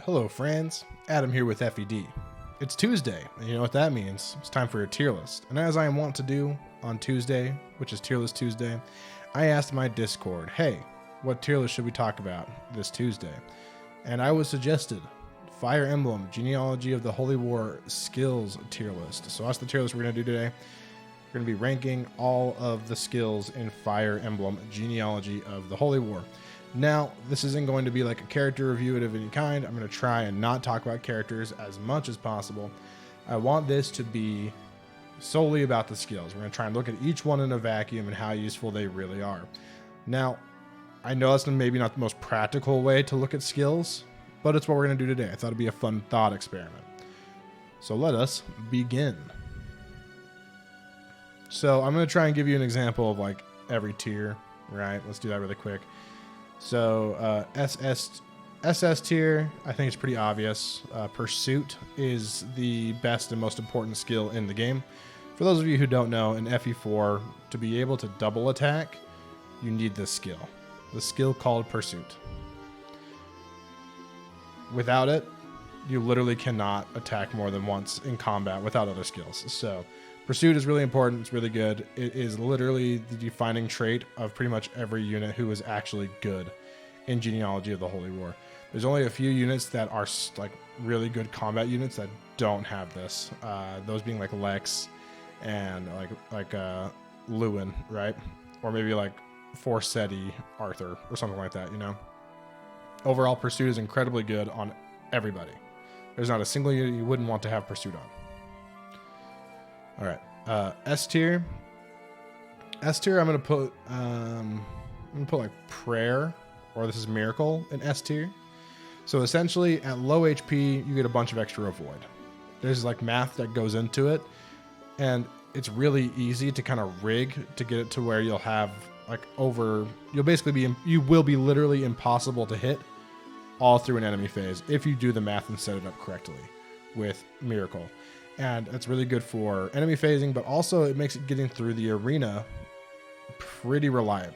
Hello friends, Adam here with FED. It's Tuesday, and you know what that means. It's time for a tier list. And as I am wont to do on Tuesday, which is Tier List Tuesday, I asked my Discord, hey, what tier list should we talk about this Tuesday? And I was suggested Fire Emblem Genealogy of the Holy War skills tier list. So that's the tier list we're going to do today. We're going to be ranking all of the skills in Fire Emblem Genealogy of the Holy War. Now, this isn't going to be like a character review of any kind. I'm going to try and not talk about characters as much as possible. I want this to be solely about the skills. We're going to try and look at each one in a vacuum and how useful they really are. Now, I know that's maybe not the most practical way to look at skills, but it's what we're going to do today. I thought it'd be a fun thought experiment. So let us begin. So I'm going to try and give you an example of like every tier, right? Let's do that really quick. So SS tier, I think it's pretty obvious. Pursuit is the best and most important skill in the game. For those of you who don't know, in FE4, to be able to double attack, you need this skill. The skill called Pursuit. Without it, you literally cannot attack more than once in combat without other skills. So Pursuit is really important. It's really good. It is literally the defining trait of pretty much every unit who is actually good in Genealogy of the Holy War. There's only a few units that are like really good combat units that don't have this. Those being like Lex and like Lewin, right? Or maybe like Forseti Arthur or something like that, you know? Overall, Pursuit is incredibly good on everybody. There's not a single unit you wouldn't want to have Pursuit on. All right, S tier. S tier, I'm gonna put like Prayer, or this is Miracle in S tier. So essentially, at low HP, you get a bunch of extra avoid. There's like math that goes into it, and it's really easy to kind of rig to get it to where you'll have like you will be literally impossible to hit all through an enemy phase if you do the math and set it up correctly with Miracle. And it's really good for enemy phasing, but also it makes it getting through the arena pretty reliable.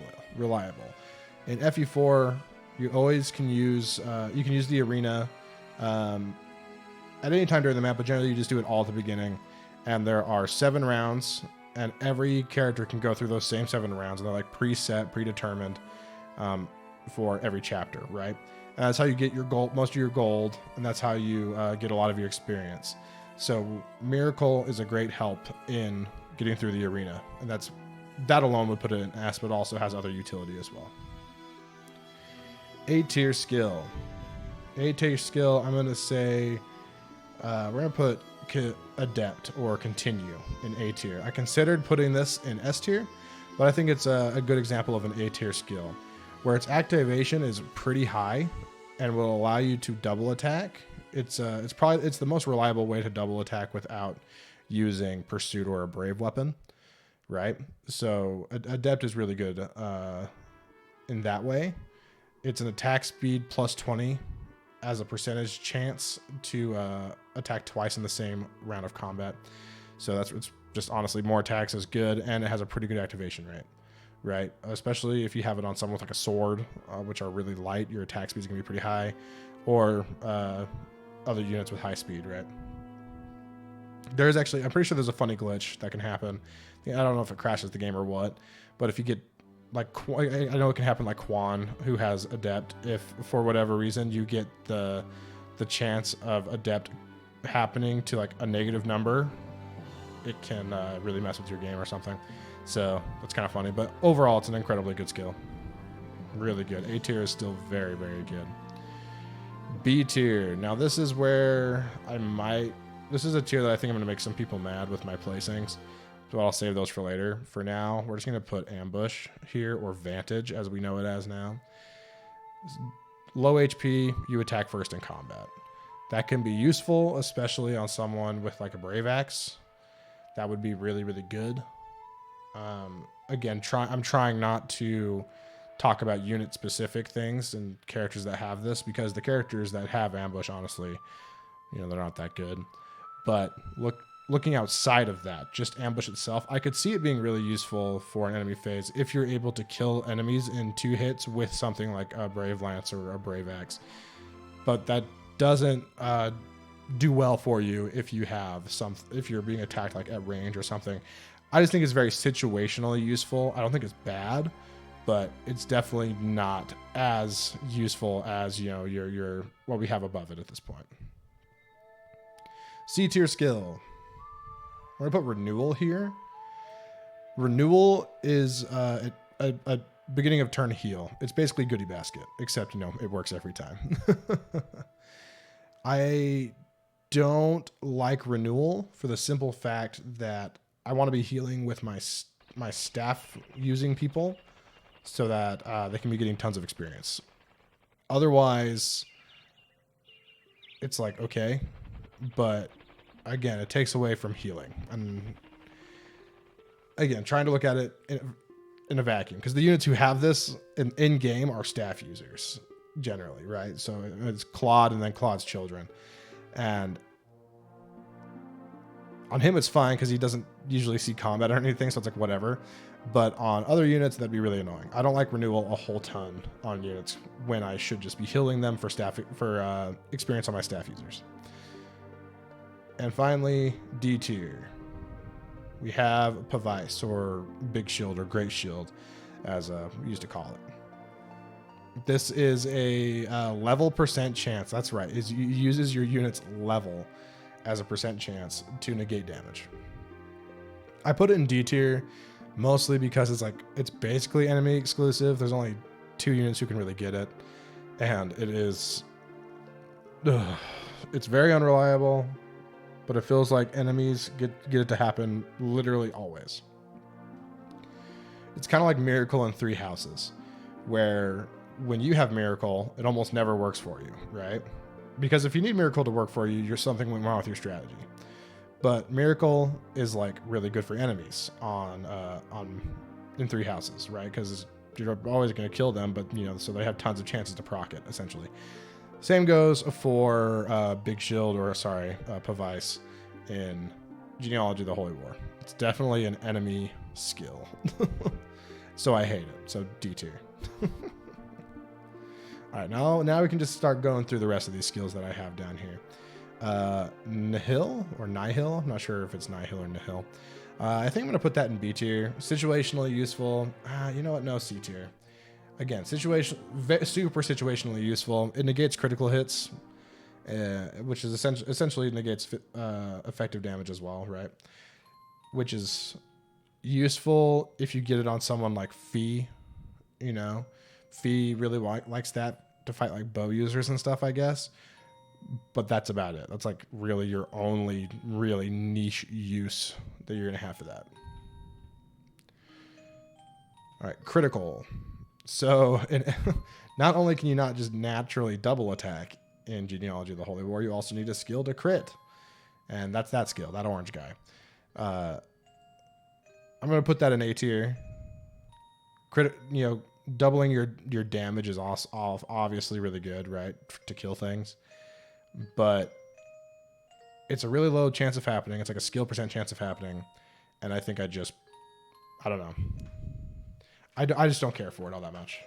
In FE4, you always can use the arena at any time during the map, but generally you just do it all at the beginning. And there are 7 rounds, and every character can go through those same 7 rounds, and they're like predetermined for every chapter, right? And that's how you get your gold, most of your gold, and that's how you get a lot of your experience. So Miracle is a great help in getting through the arena, and that alone would put it in S, but also has other utility as well. A tier skill. A tier skill, I'm gonna say we're gonna put Adept or Continue in A tier. I considered putting this in S tier, but I think it's a good example of an A tier skill, where its activation is pretty high and will allow you to double attack. It's the most reliable way to double attack without using Pursuit or a Brave weapon, right? So Adept is really good in that way. It's an attack speed plus 20 as a percentage chance to attack twice in the same round of combat. So it's just honestly more attacks is good, and it has a pretty good activation rate, right? Especially if you have it on someone with like a sword, which are really light, your attack speed is gonna be pretty high, or other units with high speed, right? There's actually, I'm pretty sure there's a funny glitch that can happen. I don't know if it crashes the game or what, but if you get like, I know it can happen like Quan, who has Adept. If for whatever reason you get the chance of Adept happening to like a negative number, it can really mess with your game or something. So that's kind of funny, but overall it's an incredibly good skill. Really good. A tier is still very, very good. B tier. Now this is where this is a tier that I think I'm going to make some people mad with my placings, so I'll save those for later. For now, we're just going to put Ambush here, or Vantage as we know it as now. Low HP, you attack first in combat. That can be useful, especially on someone with like a Brave Axe. That would be really, really good. Again, I'm trying not to talk about unit specific things and characters that have this, because the characters that have Ambush, honestly, you know, they're not that good. But looking outside of that, just Ambush itself, I could see it being really useful for an enemy phase if you're able to kill enemies in 2 hits with something like a Brave Lance or a Brave Axe. But that doesn't do well for you if if you're being attacked like at range or something. I just think it's very situationally useful. I don't think it's bad, but it's definitely not as useful as, you know, your what we have above it at this point. C tier skill. I'm gonna put Renewal here. Renewal is a beginning of turn heal. It's basically goodie basket, except, you know, it works every time. I don't like Renewal for the simple fact that I want to be healing with my staff using people so that they can be getting tons of experience. Otherwise, it's like, okay, but again, it takes away from healing. And again, trying to look at it in a vacuum, because the units who have this in game are staff users generally, right? So it's Claude and then Claude's children. And on him, it's fine because he doesn't usually see combat or anything, so it's like whatever. But on other units, that'd be really annoying. I don't like Renewal a whole ton on units when I should just be healing them for experience on my staff users. And finally, D tier. We have Pavice, or Big Shield, or Great Shield, as we used to call it. This is a level percent chance. That's right. It uses your unit's level as a percent chance to negate damage. I put it in D tier mostly because it's basically enemy exclusive. There's only 2 units who can really get it, and it is it's very unreliable, but it feels like enemies get it to happen literally always. It's kind of like Miracle in 3 Houses, where when you have Miracle, it almost never works for you, right? Because if you need Miracle to work for you, something went wrong with your strategy. But Miracle is like really good for enemies in 3 Houses, right? Because you're always going to kill them, but you know, so they have tons of chances to proc it, essentially. Same goes for Big Shield, or Pavice in Genealogy of the Holy War. It's definitely an enemy skill. So I hate it. So D tier. All right, now we can just start going through the rest of these skills that I have down here. Nihil or Nihil. I'm not sure if it's Nihil or Nihil. I think I'm going to put that in B tier. Situationally useful. You know what? No, C tier. Again, super situationally useful. It negates critical hits, which is essentially negates effective damage as well, right? Which is useful if you get it on someone like FE. You know, FE really likes that to fight like bow users and stuff, I guess. But that's about it. That's like really your only really niche use that you're going to have for that. All right, critical. So not only can you not just naturally double attack in Genealogy of the Holy War, you also need a skill to crit. And that's that skill, that orange guy. I'm going to put that in A tier. Doubling your damage is obviously really good, right? To kill things. But it's a really low chance of happening. It's like a skill percent chance of happening. And I think I don't know. I just don't care for it all that much.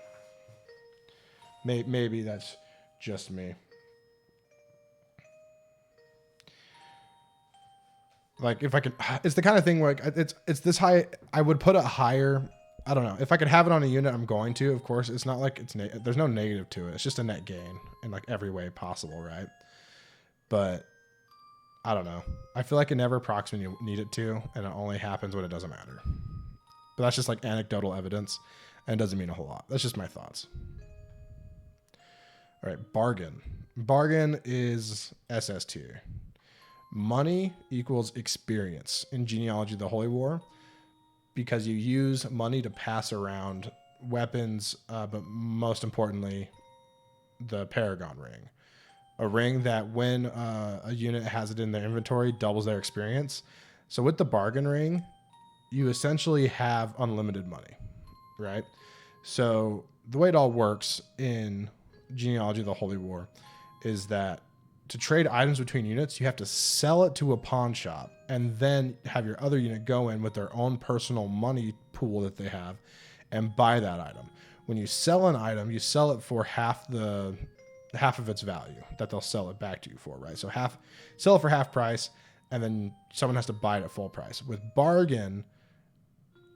Maybe that's just me. Like if I could, it's the kind of thing where it's this high. I would put it higher. I don't know. If I could have it on a unit, I'm going to. Of course, it's not like there's no negative to it. It's just a net gain in like every way possible, right? But I don't know. I feel like it never procs when you need it to, and it only happens when it doesn't matter. But that's just like anecdotal evidence, and it doesn't mean a whole lot. That's just my thoughts. All right, bargain. Bargain is SS tier. Money equals experience in Genealogy of the Holy War, because you use money to pass around weapons, but most importantly, the Paragon ring. A ring that when a unit has it in their inventory doubles their experience. So with the bargain ring, you essentially have unlimited money, right? So the way it all works in Genealogy of the Holy War is that to trade items between units, you have to sell it to a pawn shop and then have your other unit go in with their own personal money pool that they have and buy that item. When you sell an item, you sell it for half the half of its value that they'll sell it back to you for, right? So sell it for half price, and then someone has to buy it at full price. With bargain,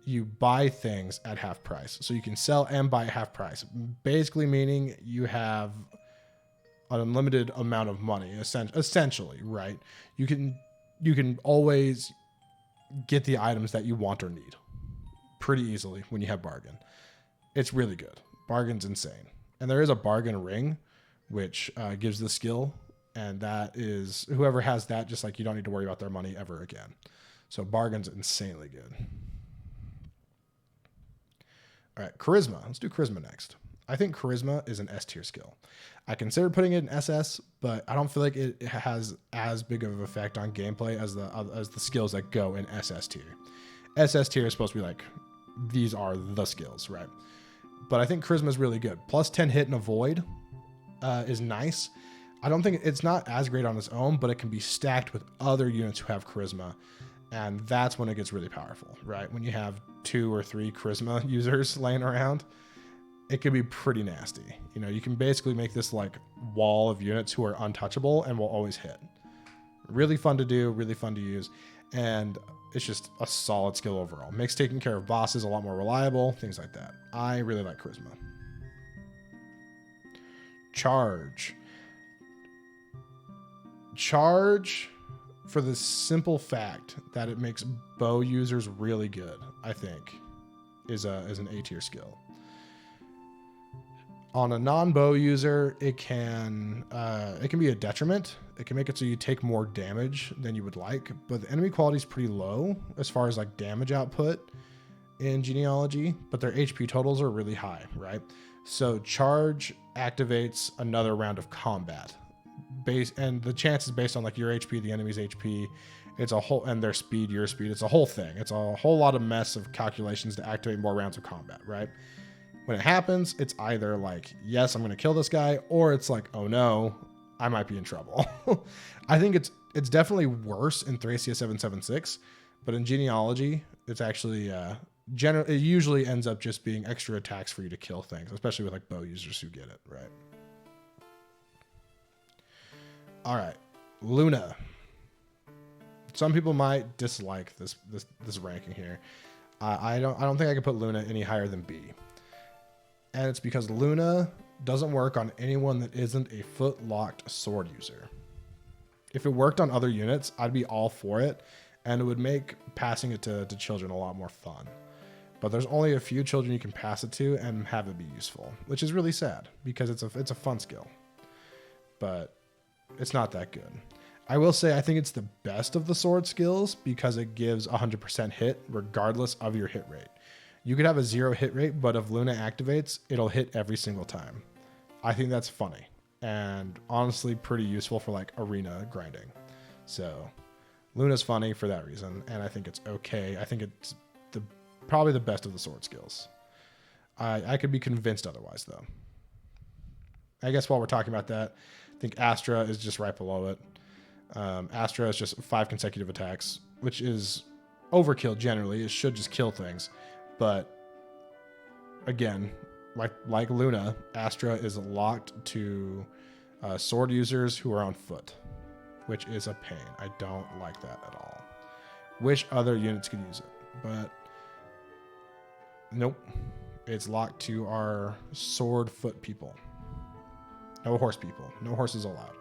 you buy things at half price. So you can sell and buy at half price, basically meaning you have an unlimited amount of money, essentially, right? You can always get the items that you want or need pretty easily when you have bargain. It's really good. Bargain's insane. And there is a bargain ring, which gives the skill, and that is whoever has that, just like you don't need to worry about their money ever again. So bargain's insanely good. All right, charisma. Let's do charisma next. I think charisma is an S tier skill. I considered putting it in SS, but I don't feel like it has as big of an effect on gameplay as the skills that go in SS tier. SS tier is supposed to be like, these are the skills, right? But I think charisma is really good. Plus 10 hit and avoid is nice. I don't think it's not as great on its own, but it can be stacked with other units who have charisma. And that's when it gets really powerful, right? When you have 2 or 3 charisma users laying around, it can be pretty nasty. You know, you can basically make this like wall of units who are untouchable and will always hit. Really fun to do, really fun to use. And it's just a solid skill overall. Makes taking care of bosses a lot more reliable, things like that. I really like charisma. Charge. Charge, for the simple fact that it makes bow users really good, I think, is an A tier skill. On a non-bow user, it can be a detriment. It can make it so you take more damage than you would like, but the enemy quality is pretty low as far as like damage output in Genealogy, but their HP totals are really high, right? So charge activates another round of combat. And the chance is based on like your HP, the enemy's HP. It's a whole, and their speed, your speed. It's a whole thing. It's a whole lot of mess of calculations to activate more rounds of combat, right? When it happens, it's either like, yes, I'm going to kill this guy, or it's like, oh no, I might be in trouble. I think it's definitely worse in Thracia 776, but in Genealogy, it's actually it usually ends up just being extra attacks for you to kill things, especially with like bow users who get it, right? All right, Luna. Some people might dislike this ranking here. I don't think I could put Luna any higher than B. And it's because Luna doesn't work on anyone that isn't a foot-locked sword user. If it worked on other units, I'd be all for it, and it would make passing it to children a lot more fun. But there's only a few children you can pass it to and have it be useful, which is really sad because it's a fun skill. But it's not that good. I will say I think it's the best of the sword skills because it gives 100% hit regardless of your hit rate. You could have a 0 hit rate, but if Luna activates, it'll hit every single time. I think that's funny and honestly pretty useful for like arena grinding. So Luna's funny for that reason, and I think it's okay. I think it's probably the best of the sword skills. I could be convinced otherwise though. I guess while we're talking about that, I think Astra is just right below it. Astra is just 5 consecutive attacks, which is overkill generally. It should just kill things. But again, like Luna, Astra is locked to sword users who are on foot, which is a pain. I don't like that at all. Wish other units could use it, but nope. It's locked to our sword foot people. No horse people. No horses allowed.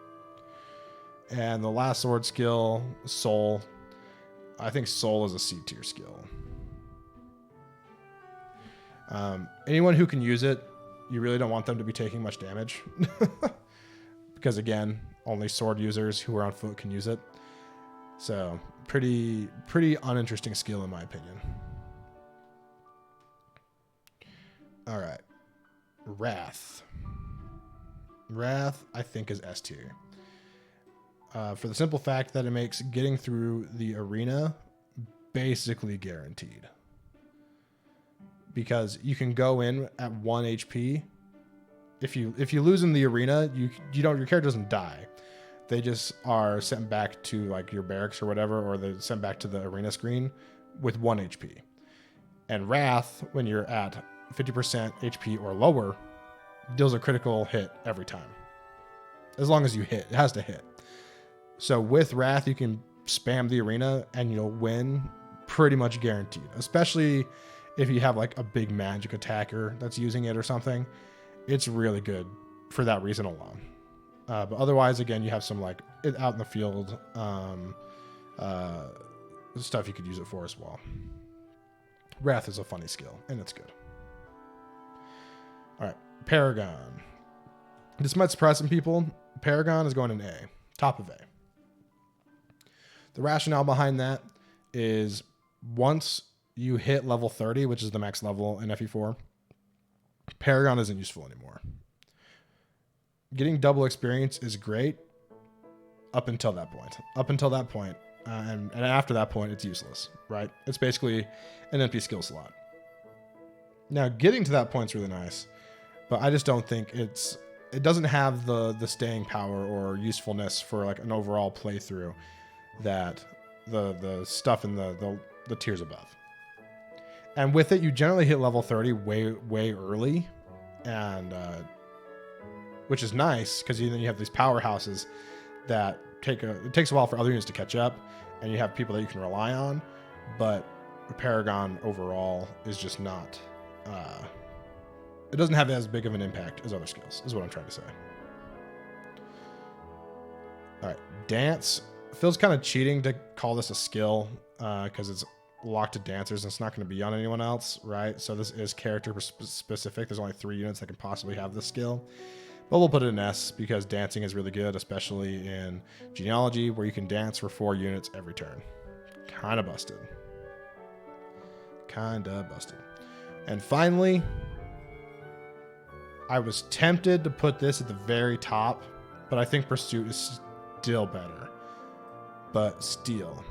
And the last sword skill, Soul. I think Soul is a C tier skill. Anyone who can use it, you really don't want them to be taking much damage. Because again, only sword users who are on foot can use it. So pretty uninteresting skill in my opinion. All right. Wrath. Wrath, I think, is S tier. For the simple fact that it makes getting through the arena basically guaranteed. Because you can go in at 1 HP. If you lose in the arena, your character doesn't die. They just are sent back to like your barracks or whatever, or they're sent back to the arena screen with 1 HP. And Wrath, when you're at 50% HP or lower, deals a critical hit every time. as long as you hit. It has to hit. So with Wrath, you can spam the arena and you'll win pretty much guaranteed, especially if you have like a big magic attacker that's using it or something. It's really good for that reason alone. But otherwise, again, you have some like out in the field stuff you could use it for as well. Wrath is a funny skill, and it's good. All right, Paragon. This might surprise some people. Paragon is going in A, top of A. The rationale behind that is once you hit level 30, which is the max level in FE4, Paragon isn't useful anymore. Getting double experience is great up until that point. Up until that point, and after that point, it's useless, right? It's basically an empty skill slot. Now, getting to that point is really nice, but I just don't think it doesn't have the staying power or usefulness for like an overall playthrough that the stuff in the tiers above. And with it, you generally hit level 30 way early, and which is nice because then you have these powerhouses that it takes a while for other units to catch up, and you have people that you can rely on. But Paragon overall is just not. It doesn't have as big of an impact as other skills, is what I'm trying to say. All right, Dance. Feels kind of cheating to call this a skill because it's locked to dancers and it's not going to be on anyone else, right? So this is character specific. There's only 3 units that can possibly have this skill. But we'll put it in S because dancing is really good, especially in Genealogy, where you can dance for 4 units every turn. Kind of busted. And finally, I was tempted to put this at the very top, but I think Pursuit is still better. But still,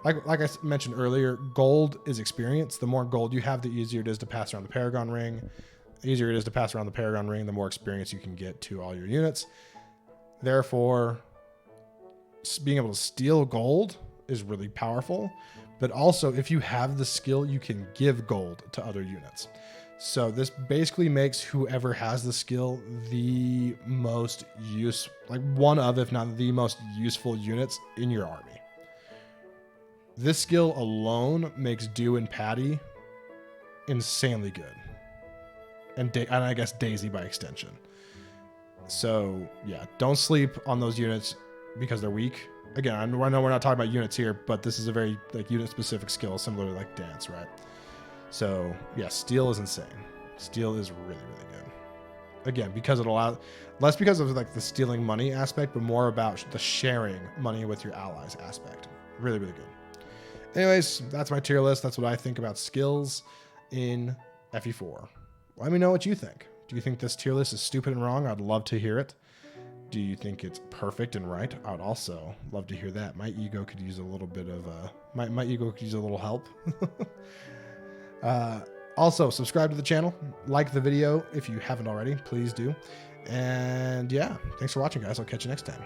like I mentioned earlier, gold is experience. The more gold you have, the easier it is to pass around the Paragon Ring. The easier it is to pass around the Paragon Ring, the more experience you can get to all your units. Therefore, being able to steal gold is really powerful. But also, if you have the skill, you can give gold to other units. So this basically makes whoever has the skill the most one of, if not the most useful units in your army. This skill alone makes Dew and Patty insanely good. And I guess Daisy by extension. So yeah, don't sleep on those units because they're weak. Again, I know we're not talking about units here, but this is a very like unit specific skill, similar to like Dance, right? So yeah, Steel is insane. Steel is really, really good. Again, because it allows, less because of like the stealing money aspect, but more about the sharing money with your allies aspect. Really, really good. Anyways, that's my tier list. That's what I think about skills in FE4. Let me know what you think. Do you think this tier list is stupid and wrong? I'd love to hear it. Do you think it's perfect and right? I would also love to hear that. My ego could use a little bit of my ego could use a little help. Also, subscribe to the channel, like the video if you haven't already, please do. And yeah, thanks for watching, guys. I'll catch you next time.